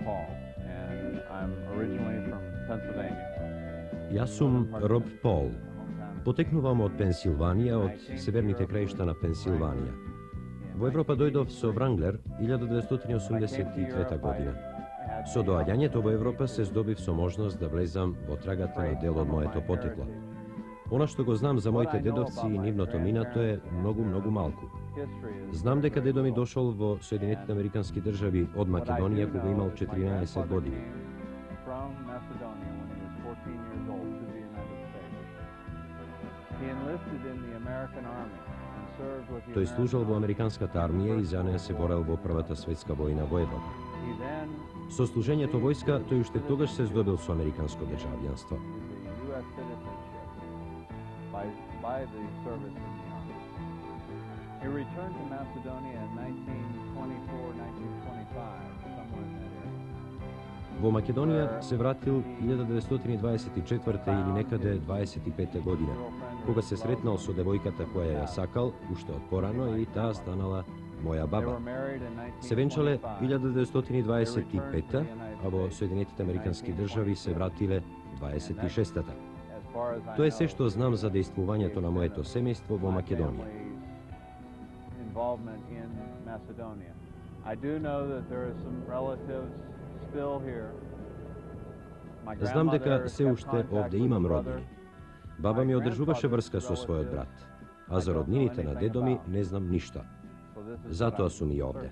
Paul, and I'm originally from Pennsylvania. Ja sam Rob Paul. Poteknuvam od Pensilvanija, od severните krajištana Pensilvanija. V Evropa dojdov so Wrangler 1983 godina. So doaljanjeto v Evropa se zdobiv so možnost da vlezam v tragate na del od mojeto poteklo. Ono što go znam za mojte dedovci i nivno to mina, to je mnogu malku. Znam deka dedo mi došol vo Sjedinjenih amerikanskih državi od Makedonije koga imao 14 godina. To je služal vo amerikanskata armija i za neja se boral vo Prvata svetska vojna vo Evropa. So služenje to vojska, to još te togaž se zdobil su amerikansko državljanstvo. By the service in the army. He returned to Macedonia in 1924, 1925, somewhere in that area. Vo Makedonija se vratil 1924. ili nekade 25. godine, koga se sretnal so devojkata koja je sakal, ušte od porano i ta stanala moja baba. Se venčale 1925. a vo Sjedinjenih amerikanskih državi se vratile 26. To je sve što znam za dejstvovanje to na mojeto semejstvo vo Makedoniji. Znam deka se ušte ovde imam rodnini. Baba mi održuvaše vrska so svoj brat, a za rodninite na dedomi ne znam ništa. Zato su mi ovde.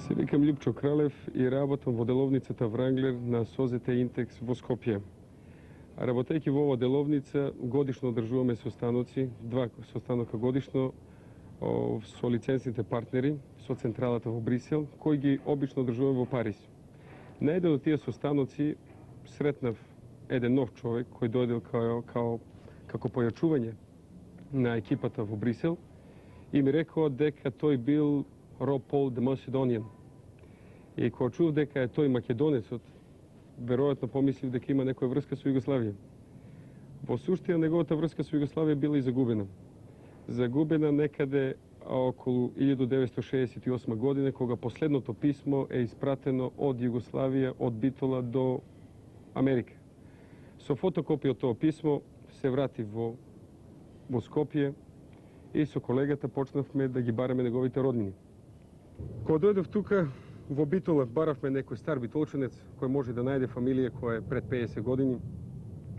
Се викам Ljupčo Kraljev и работам во деловницата Wrangler на Созете Интекс во Скопје. Работејќи во ова деловница, годишно одржуваме состаноци, 2 состанока годишно со лицензните партнери, со централата во Брисел, кои ги обично одржуваме во Париз. На еден од тие состаноци сретнав еден нов човек кој дојдел како појачување на екипата во Брисел и ми рекоа дека тој бил Rob Paul the Macedonian. И кога чув дека е тој македонецот, веројатно помислив дека има некоја врска со Југославија. Во суштина, неговата врска со Југославија била и загубена. Загубена некаде околу 1968 година, кога последното писмо е испратено од Југославија, од Битола до Америка. Со фотокопија од тоа писмо се врати во Скопје и со колегата почнавме да ги бараме неговите роднини. Кога дојдов тука, во Битола баравме некој стар битолченец кој може да најде фамилија која е пред 50 години,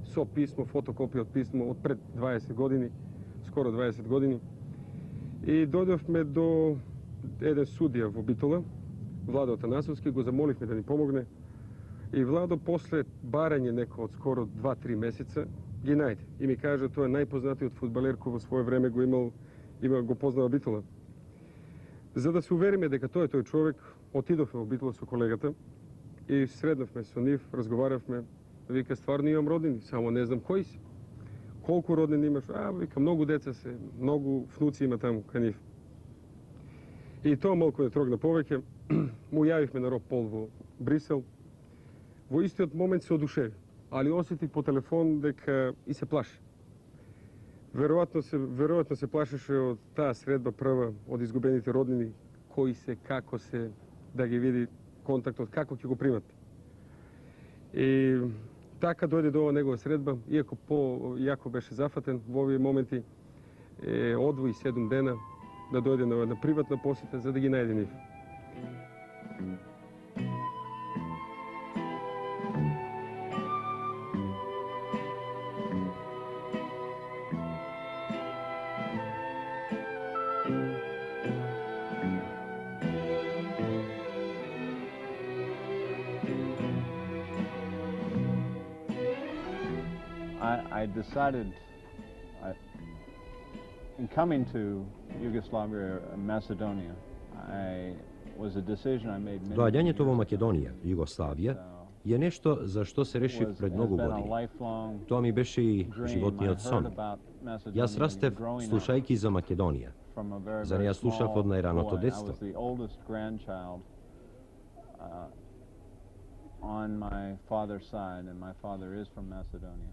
со писмо, фотокопија од писмо од пред 20 години, скоро 20 години. И дојдовме до еден судија во Битола, Владо Атанасовски, го замоливме да ни помогне. И Владо, после барање некој од скоро 2-3 месеца, ги најде. И ми кажа, тоа е најпознатиот фудбалер кој во свое време го познава Битола. За да се увериме дека тој е тој човек, отидовме во Битола со колегата и среднавме со нив, разговаравме. Вика, стварно имам роднини, само не знам кои си. Колку роднини имаш? Вика, многу деца се, многу внуци има таму кај нив. И тоа малку не трогна повеќе. Му јавивме на Роб Пол во Брисел. Во истиот момент се одушеви, али осети по телефон дека и се плаши. Веројатно се плашеше од таа средба прва, од изгубените роднини, кои се, како се, да ги види контактот, како ќе го примат. И така дојде до ова негова средба, иако јако беше зафатен во овие моменти, одвои 7 дена да дојде на приватна посета за да ги најде нив. I decided, in coming to Yugoslavia, Macedonia, was a decision I made many Doaѓањето во years ago. Македонија, Југославија, je nešto za što se rešив pred mnogo godini. To mi beše i životниот сон. Јас растев слушајќи за Македонија. За неја слушав од најраното детство. On my father's side, and my father is from Macedonia.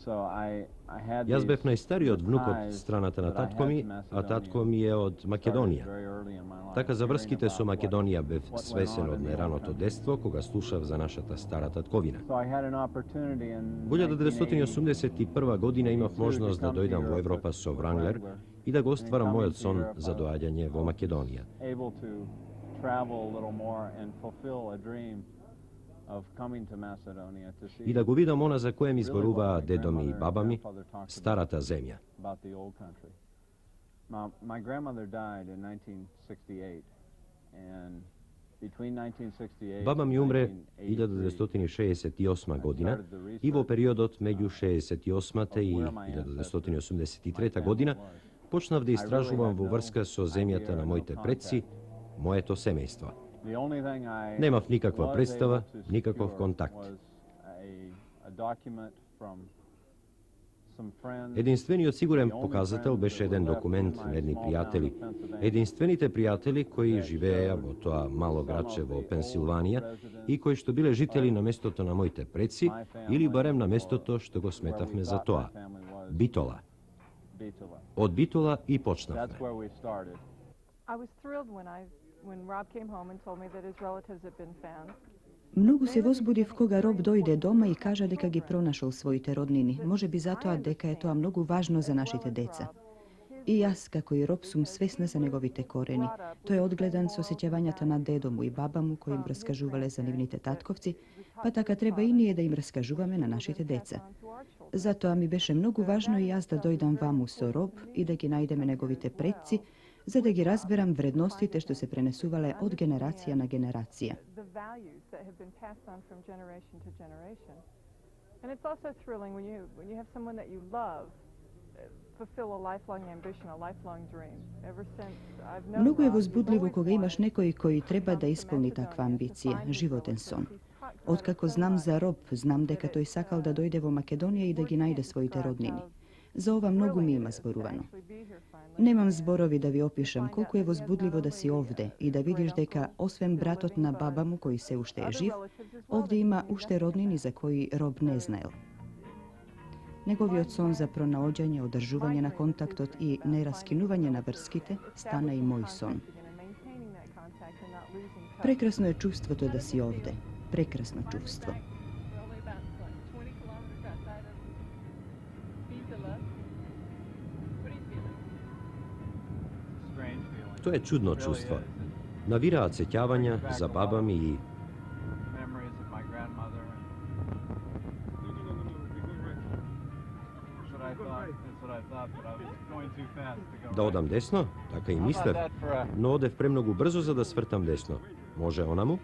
So I had Јас бев these најстариот внук од ties страната на that I had татко ми, to а татко Macedonia ми е од started Македонија. very early in my life, Така за hearing врските со about Македонија бев what went свесен on од in the old најраното country. детство, кога слушав за нашата стара татковина. So I had an opportunity in Во 1981 година имав можност да дојдам во Европа со Вранглер и да го остварам мојот сон за доаѓање во Македонија. able to travel a little more and fulfill a dream of coming to Macedonia to see И да го видам она за кое ми really what зборуваа my дедо ми и grandmother and баба ми, grandfather talked старата земја. about the old country. My grandmother died in 1968, and between 1968 Баба ми and умре 1983, 1968 година и во периодот меѓу 68-та и 1983 година почнав да истражувам во врска со земјата на моите предци, моето семејство. The only thing I Немав никаква was представа, able to никаков secure контакт. was a document from some friends. Единствениот сигурен показател беше еден документ на едни пријатели. Единствените пријатели кои живееја во тоа мало градче во Пенсилванија и кои што биле жители на местото на моите предци или барем на местото што го сметавме за тоа. Битола. Bitola. Од Битола и That's почнавме. where we started. I was thrilled when Rob came home and told me that his relatives had been found. Многу се возбудив кога Роб дојде дома и кажа дека ги пронашол своите роднини. Може би затоа дека е тоа многу важно за нашите деца. И јас, како и Роб, сум свесна за неговите корени. Тој е одгледан со сеќавањата на дедо му и баба му, кои им раскажувале за нивните татковци, па така треба и ние да им раскажуваме на нашите деца. Затоа ми беше многу важно и јас да дојдам ваму со Роб и да ги најдеме неговите предци, за да ги разберам вредностите што се пренесувале од генерација на генерација. The values that have been passed on from generation to generation. And it's also thrilling when you have someone that you love fulfill a lifelong ambition, a lifelong dream. Ever since I've known Многу е Rob, возбудливо he's кога always имаш некој кој треба да исполни таква амбиција, животен сон. Откако знам за Роб, знам дека тој сакал да дојде во Македонија и да ги најде своите роднини. За ова многу ми има зборувано. Немам зборови да ви опишам колку е возбудливо да си овде и да видиш дека, освен братот на баба му кој се уште е жив, овде има уште роднини за кои Роб не знаел. Неговиот сон за пронаоѓање, одржување на контактот и нераскинување на врските стана и мој сон. Прекрасно е чувството да си овде. Прекрасно чувство. Тоа е чудно чувство. Навираат сеќавања за баба ми и Memories of my grandmother. That's what I thought, but I was going too fast to go. да одам десно, така и мислев, That for a но одев премногу брзо за да свртам десно. Може онаму?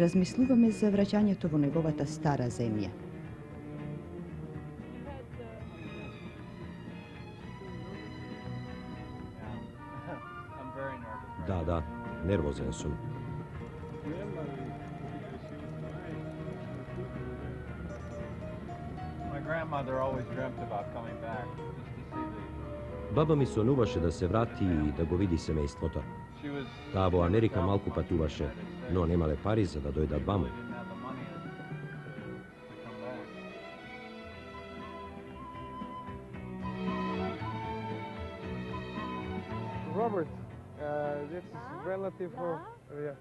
Размислуваме за враќањето во неговата стара земја. I'm very nervous. Да, да, нервозен сум. My grandmother always dreamt about coming back just to see the. Баба ми сонуваше да се врати и да го види семејството. She was. Таа во Америка малку патуваше, но немале пари за да дојдат ваму. Didn't have the money to come back. Robert, this is relative of... Yeah,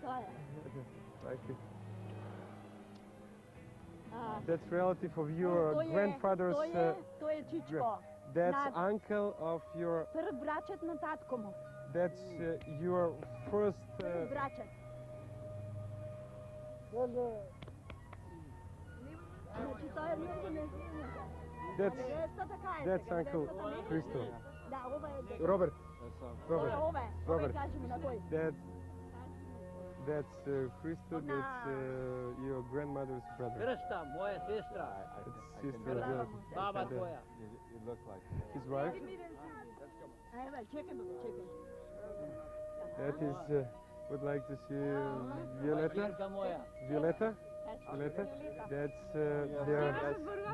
thank you. That's relative of your grandfather's... Той е чичко. That's uncle of your... Първ брачът на татко му. That's your first... Първ брачът. Значи той е много незримо. That's Uncle Christo. Да, ова е... Robert, To je Robert. ove Robert. kažemo na koji. That's Christo, that's your grandmother's brother. Krsta, moja sestra, It's sister of yours. baba tvoja. It looked like His wife. Evo, čekaj, čekaj. That is, would like to see Violeta. Čerka moja. Violeta? Violeta? That's their...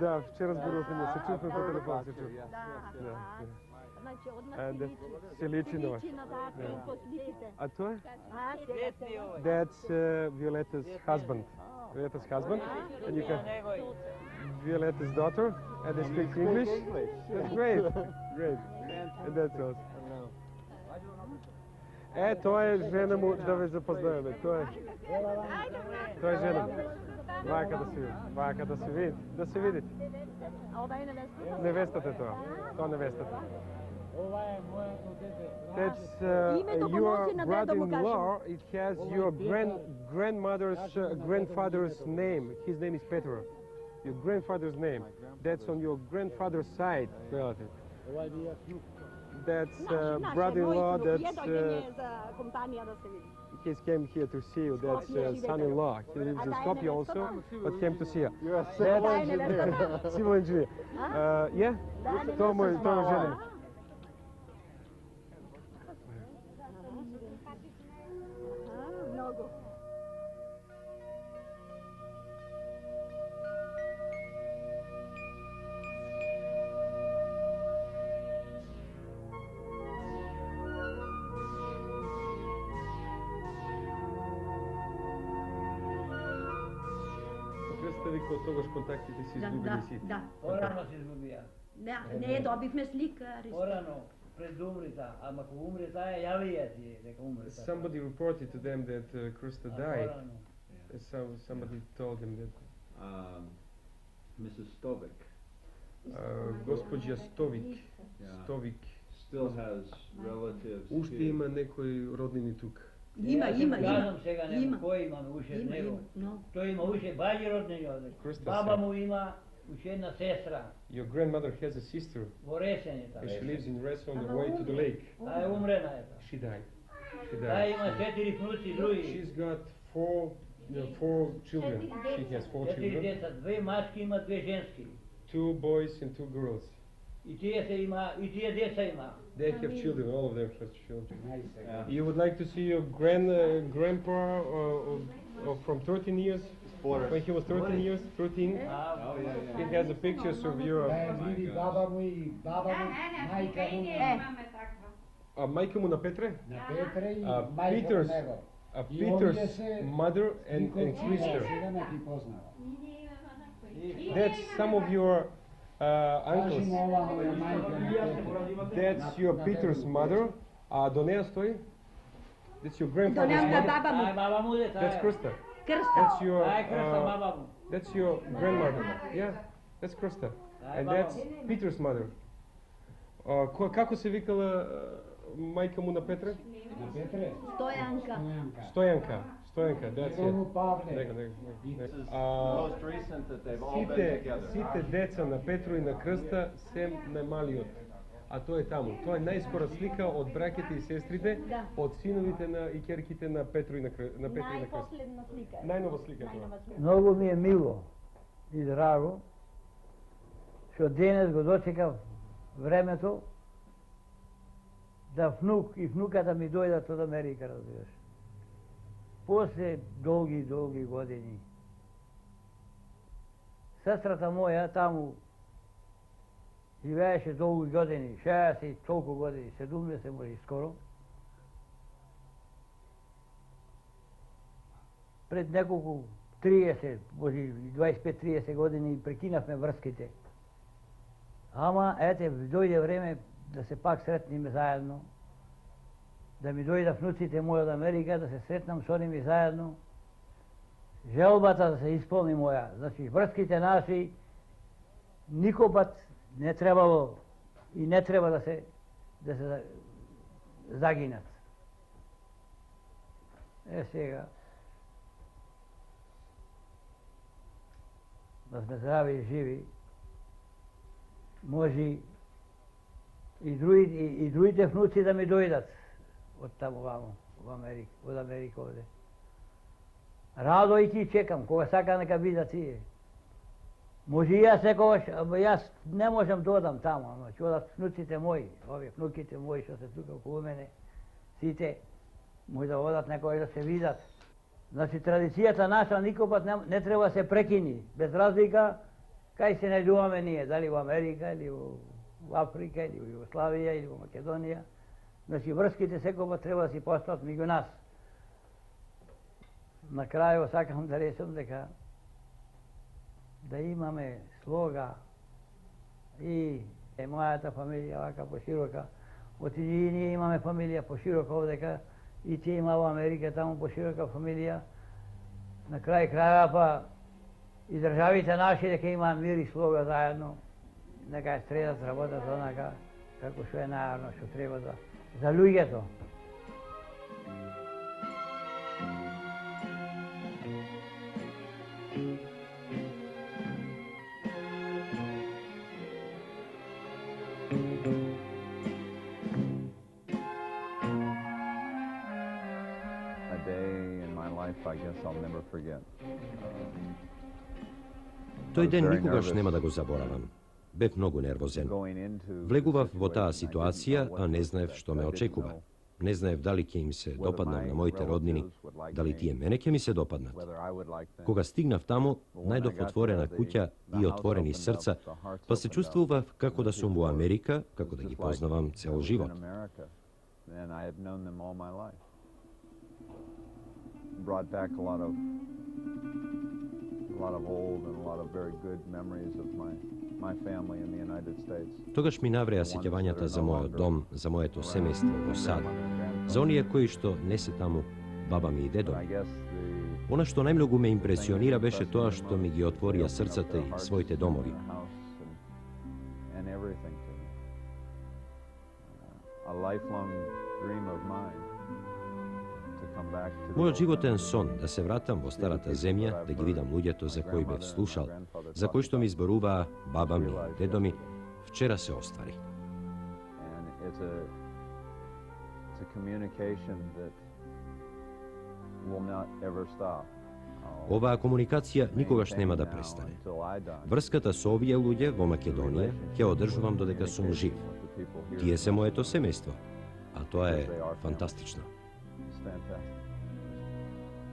Da, včera zborufanje, se čujem po telefonu, se čujem. Da. Znači, od nas And se liči. se liči na vas. Liči na tako, poslikite. A to je? A, Ljetni ovaj. That's Violeta's husband. Violeta's husband. And you can... Njegoj. Violeta's daughter, and they speak English. That's great, great. And that's awesome. To je žena mu, da me zapoznajeme, to je žena mu. Vaka da se vidi. A ova je nevesta? Nevestate to nevestate. Ova je moja dete. That's Ime dok your nosi na dedovu brother-in-law, it has your grandfather's name. His name is Petro. Your grandfather's name. That's on your grandfather's side relative. Ovaj bija snuk. That's Naš brother-in-law, moj that's djedo je za kompanija da se vidi. he came here to see you. That's son-in-law. He lives in Skopje also, but came to see you. You're a civil engineer. Civil engineer. Yeah? To moj žena. Mnogo. Представи кога тогаш контактите си изгубили сите. Da. Porano se izgubija. Ne, dobihме slikari. Porano, pred umrita. Ама ako umre taja, javija ti neka umre. Somebody reported to them that Krista died. Somebody told them that Mrs. Stovik gospođa Stovik still has relatives уште here. има некои роднини тук. Ima. Kažem сега Ima. nema koji ima uše nego. No. To ima uše bađi rodni ovdje. Krista Baba sam. mu ima uše jedna sestra. Your grandmother has a sister Vo Resen je ta. and she lives in Reso on the way to the lake. Ta je umrena je ta. She died. Ta ima 4 vnuci drugi. She's got four children. She has 4 4 children. djeca, 2 mački ima, 2 ženski. 2 boys and 2 girls. I tije djeca ima. They have children, all of them have children. Yeah. You would like to see your grandpa from 13 years? When he was 13 years? 13? A, Oh, yeah. It has a pictures of your... Vidi baba mu i majka mu A majka mu na Petre? na Petre i A majka Peter's, od nego. a I Peter's ovdje se mother and niko sister. Сега не ти познава. That's some of your uncles. Кажи му ова му е майка на Петре. That's your Peter's mother. A do neja stoji? That's your grandfather's Donjam da mother. baba mu. ta je baba mu je, ta That's je. Krista. Krsta. That's your Ta je krsta baba mu. that's your grandmother. Yeah, that's Krista. And that's Peter's mother. Kako se vikala majka mu na Petre? На Петре? Stojanka. Стојанка. Stojanka, that's it. Негово Павле. This is Uh, most recent that they've all been Сите together. деца на Петро и на Крста сем најмалиот. А тој е таму. Тоа е најскора слика од браќите и сестрите, Да. од синовите на и ќерките на Петро и на Крста. Najposljedna slika. Најнова слика тоа. Najnova slika. Mnogo mi je milo i drago što danas го dočekав времето da внук и внуката ми дојдат од Америка, разбираш. После долги години. Сестрата моја таму живееше долги години, 60 и толку години, 70 може и скоро. Пред неколку 30, може и 25-30 години прекинавме врските. Ама, ете, дојде време да се пак сретниме заедно, да ми дојдат внуците мои од Америка, да се сретнам со ними заедно. Желбата да се исполни моја. Значи, врските наши никогаш не требало и не треба да се загинат. Сега, да сме здрави и живи, може I другите внуци да ми дојдат од таму вамо, од Америка овде. Радо и ти чекам, кога сака нека бидат тие. Може и јас секогаш, јас не можам да одам таму, ама ќе одат внуците мои, овие внуките мои што се тука околу мене, сите, може да одат некој да се видат. Значи традицијата наша никогаш не треба да се прекини, без разлика кај се најдуваме ние, дали во Америка или во Африка или во Југославија или во Македонија. Значи врските секогаш треба да си постојат меѓу нас. На крајот сакам да речам дека да имаме слога и мојата фамилија вака поширока, оти и ние имаме фамилија поширока овдека, и ти има во Америка таму поширока фамилија. На крај крајава па и државите наши дека има мир и слога заедно, нека ја средат работат онака како што е најарно, што треба за луѓето. I guess I'll never forget. Тој ден никогаш нема да го заборавам. Бев многу нервозен. Влегував во таа ситуација, а не знаев што ме очекува. Не знаев дали ќе им се допаднам на моите роднини, дали тие мене ќе ми се допаднат. Кога стигнав таму, најдов отворена куќа и отворени срца, па се чувствував како да сум во Америка, како да ги познавам цел живот. Brought back a lot of old and a lot of very good memories of my family in the United States. Тогаш ми навреа сеќавањата за мојот дом, за моето семејство во САД, за оние кои што не се таму, баба ми и дедо ми. Она што најмногу ме импресионира беше тоа што ми ги отворија срцата и своите домови. A lifelong dream of mine. Мојот животен сон да се вратам во старата земја, да ги видам луѓето за кои бев слушал, за кои што ми зборуваа баба ми, дедо ми, вчера се оствари. Оваа комуникација никогаш нема да престане. Врската со овие луѓе во Македонија ќе одржувам додека сум жив. Тие се моето семејство, а тоа е фантастично.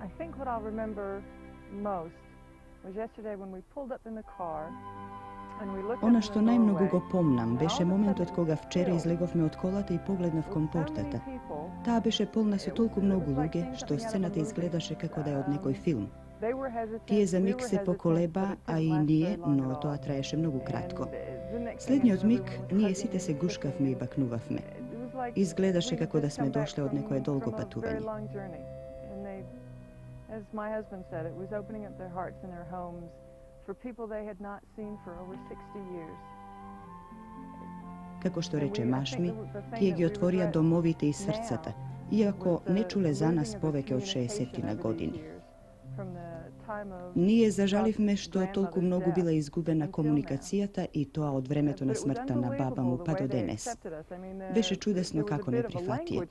I think what I'll remember most was yesterday when we pulled up in the car and we looked Она што најмногу го помнам беше моментот кога вчера излеговме од колата и погледнав кон портата. Таа беше полна со толку многу луѓе што сцената изгледаше како да е од некој филм. Тие за миг се поколеба, а и ние, но тоа траеше многу кратко. Следниот миг ние сите се гушкавме и бакнувавме. Изгледаше како да сме дошле од некое долго патување. As my husband said, it was opening up their hearts and their homes for people they had not seen for over 60 years. Како што рече маж ми, тие ги отворија домовите и срцата, иако не чуле за нас повеќе од 60 години. Ние зажаливме што толку многу била изгубена комуникацијата и тоа од времето на смртта на баба му па до денес. Беше чудесно како не прифатие.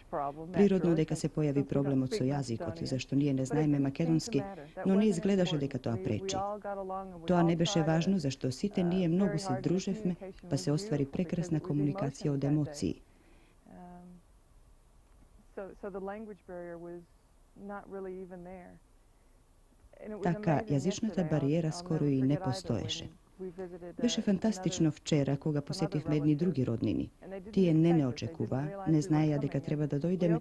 Природно дека се појави проблемот со јазикот, зашто ние не знаеме македонски, но не изгледаше дека тоа пречи. Тоа не беше важно, зашто сите ние многу се дружевме, па се оствари прекрасна комуникација од емоции. Така, јазичната бариера скоро и не постоеше. Беше фантастично вчера кога посетивме едни други роднини. Тие не очекуваа, не знаеја дека треба да дојдеме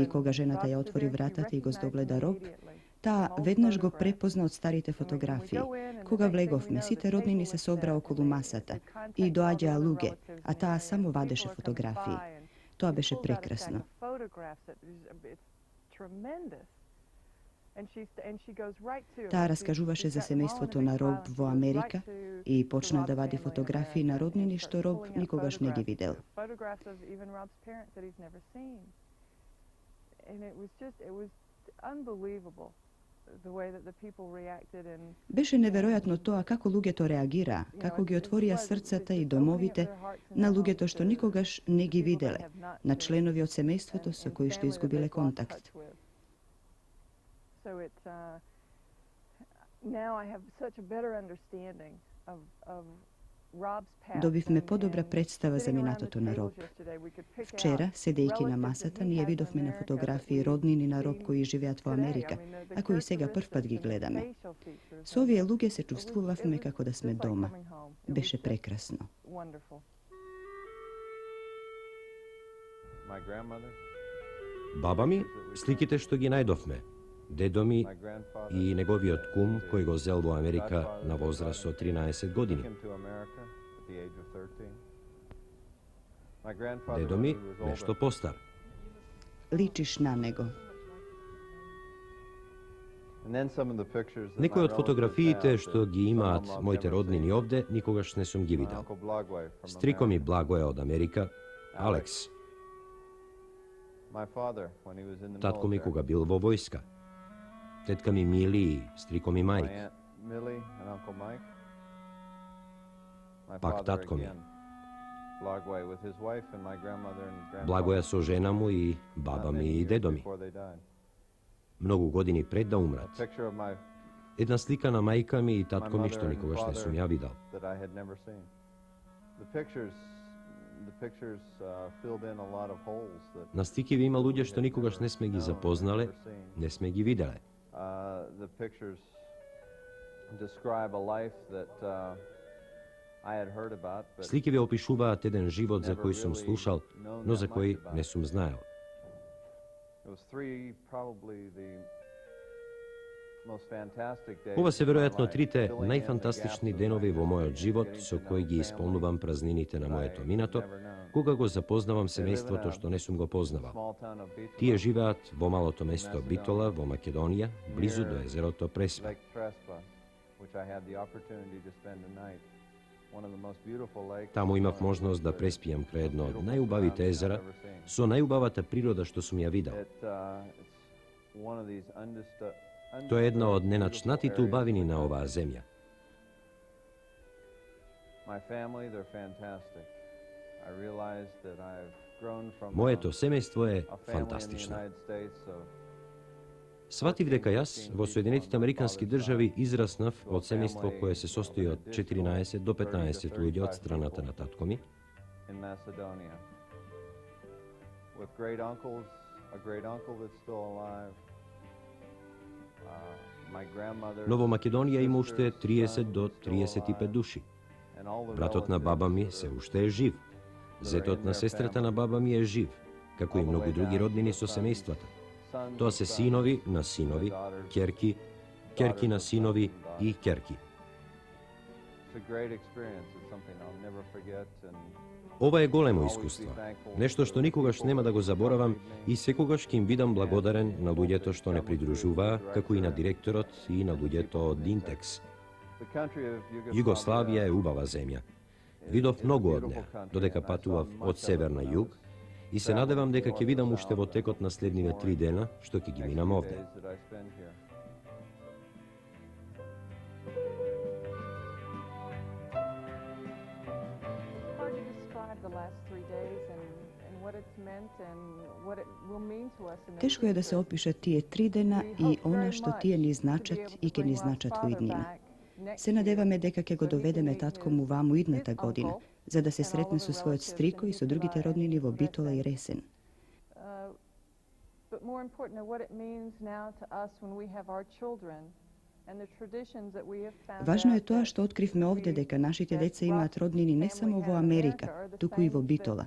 и кога жената ја отвори вратата и го здогледа Роб, таа веднаш го препозна од старите фотографии. Кога влеговме, сите роднини се собраа околу масата и доаѓаа луѓе, а таа само вадеше фотографии. Тоа беше прекрасно. Таа раскажуваше за семејството на Роб во Америка и почна да вади фотографии на роднини што Роб никогаш не ги видел. the way that the people reacted and Beše neverojatno to, a kako luge to reagira, kako gi otvorija srcata i domovite, na luge to što nikogaš ne gi videle, na členovi od semejstva to su koji što izgubile kontakt. So it's now I have such a better understanding of Rob's past. Dobiv me podobra predstava za minatoto na Rob. Včera, sedejki na masata, nije vidov me na fotografiji rodnini na Rob koji živjat v Amerika, a koji sega prvpad gi gledame. S ovije luge se čustvuvav me kako da sme doma. Beše prekrasno. My grandmother, Baba mi, slikite što gi najdofme. Dedo mi my grandfather, i njegovi od kum koji go zelvo Amerika na возраст od 13 godini. took him to America at the age of 13. My grandfather, Dedo when mi he was older, nešto postar. Ličiš na nego. and then some of the pictures that Nekoj my od fotografiji te relatives što have, gi imat some of them mojte I've never rodnini seen. ovde, nikogaš ne sum gi My vidal. uncle Blagway from Striko mi America. Blagoje od Amerika, Alex. My father, when he was in the Tatko mi military. koga bil vo vojska. Tetka mi Mili i striko mi My Mike. aunt Millie and Uncle Mike. My Pak father tatko mi. again, Blagway with his wife and my grandmother and grandfather. Blagoja so žena mu i baba Not mi many i years dedo mi. before they died. Mnogo godini pred da A umrat. picture of my Jedna slika na majka mi i my tatko mi mother što and nikogaš ne father sum ja vidal. that I had never seen. The pictures filled in a lot of holes that Na stikivi ima we ludje had što nikogaš never ne sme gi known, zapoznale, never seen. ne sme gi videle. The pictures describe a life that I had heard about, but Slikive opišuvaat jedan život za never koji sam really slušal, known no that za much koji about. ne sum znajal. It was probably the most fantastic days Ova se of my vjerojatno life, trite filling in najfantastični the gaps of denovi my vo mojot history život, and so getting to koji know gi family ispolnuvam prazninite na that moje I to had minato, never known. koga go zapoznavam They live semejstvo in to a što ne sum go poznaval. small town of Bitola, Tije živat vo malo to mesto Bitola, vo Makedonija, blizu do jezero to Prespa. Lake Trespa, which I had the opportunity to spend a night. One of the most beautiful lakes. Tamo imav on možnost da earth. prespijam kraj jedno od Beautiful najubavite surroundings jezera, I've ever seen. so najubavata priroda što sum ja vidal. It's one of these To je jedna od undisturbed, nenačnatito beautiful areas ubavinina of the ova country. zemlja. My family, they're fantastic. I realize that I've grown from Moje to semejstvo je a family in the fantastično. United States of Shvativ deka jas vo Sjediniti amerikanski državi izrasnav od semejstvo koje se sostoji od 14 do 15 ljudi od stranata na tatkomi, in Macedonia. With great uncles, a great uncle that's still alive. My grandmother. Novo Makedonija ima ušte 30 do 35 duši. Bratotna baba mi se ušte je živ. Zetotna sestratana baba mi je živ, kako i mnogi drugi rodnini so semejstvata. To se sinovi na sinovi, kerki, kerki na sinovi i kerki. It's a great experience. It's something I'll never forget and Ova je golemo iskustvo, nešto što nikogaš nema da go zaboravam i sekogaš kim vidam blagodaren na ludjeto što ne pridružuva, kako i na direktorot i na ludjeto od Intex. the country of Jugoslavija je ubava zemlja. Vidov mnogo od neja, dodeka patuvav od sever na jug, i se nadevam deka ke vidam ušte vo tekot naslednjive 3 dena, što ke gi minam ovde. Hard to describe the last 3 days and what it's meant and what it will mean to us in the Teško je da se future. opiše tije 3 dena i ona što tije ni značat i ke ni značat u idnina. Se nadeva me deka ke go dovedeme tatkom u vamu idnata godina, za da se sretne su svojot striko i su drugite rodnini vo Bitola i Resen. But more important what it means now to us when we have our children and the traditions that we have found. Važno je out to that što otkriv me ovde deka našite deca imat rodnini ne samo vo Amerika, tuku i vo Bitola.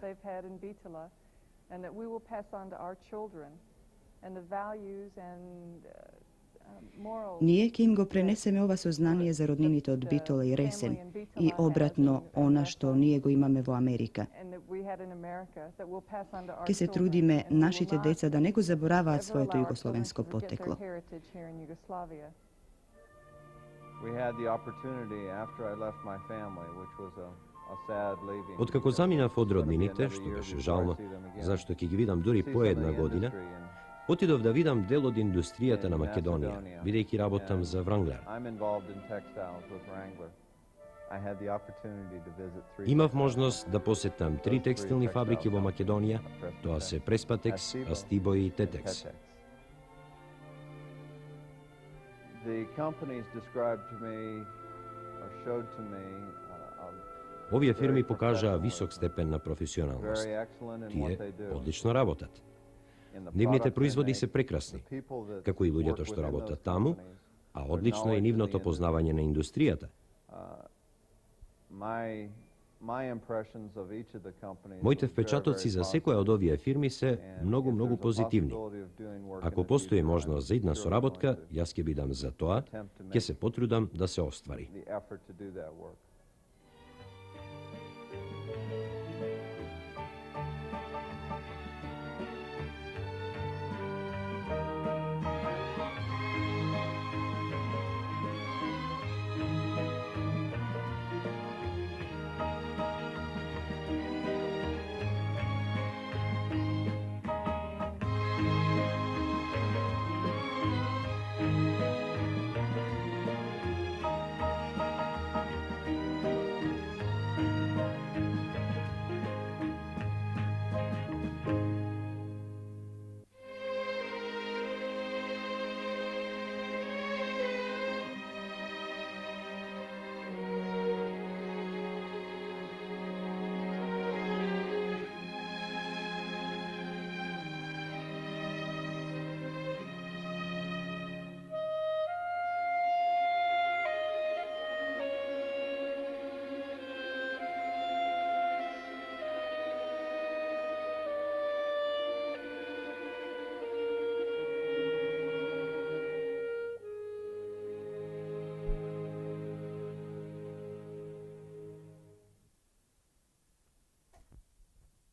And that we will pass on to our children and the values and morals. Nije ki im go preneseme ova soznanje za rodninite od Bitola i Resen i obratno ona što nije go imame vo Amerika. And that we had in America that we'll pass on to our Ke se children, trudime and we will našite not deca da nego zaboravaat ever svoje to allow our jugoslovensko children to forget poteklo. their heritage here in Yugoslavia. We had the opportunity after I left my family, which was a sad leaving. Otkako because zaminav it's od gonna be rodninite, another što year beše before I žalno, see them again. zašto ki gi vidam duri See po some of jedna the godina, industry and Отидов да видам дел од индустријата на Македонија, бидејќи работам за Wrangler. Имав можност да посетам 3 текстилни фабрики во Македонија, тоа се Преспатекс, Астибо и Тетекс. Овие фирми покажаа висок степен на професионалност. Тие одлично работат. Нивните производи се прекрасни, како и луѓето што работат таму, а одлично е нивното познавање на индустријата. Моите впечатоци за секоја од овие фирми се многу позитивни. Ако постои можност за идна соработка, јас ќе бидам за тоа, ќе се потрудам да се оствари.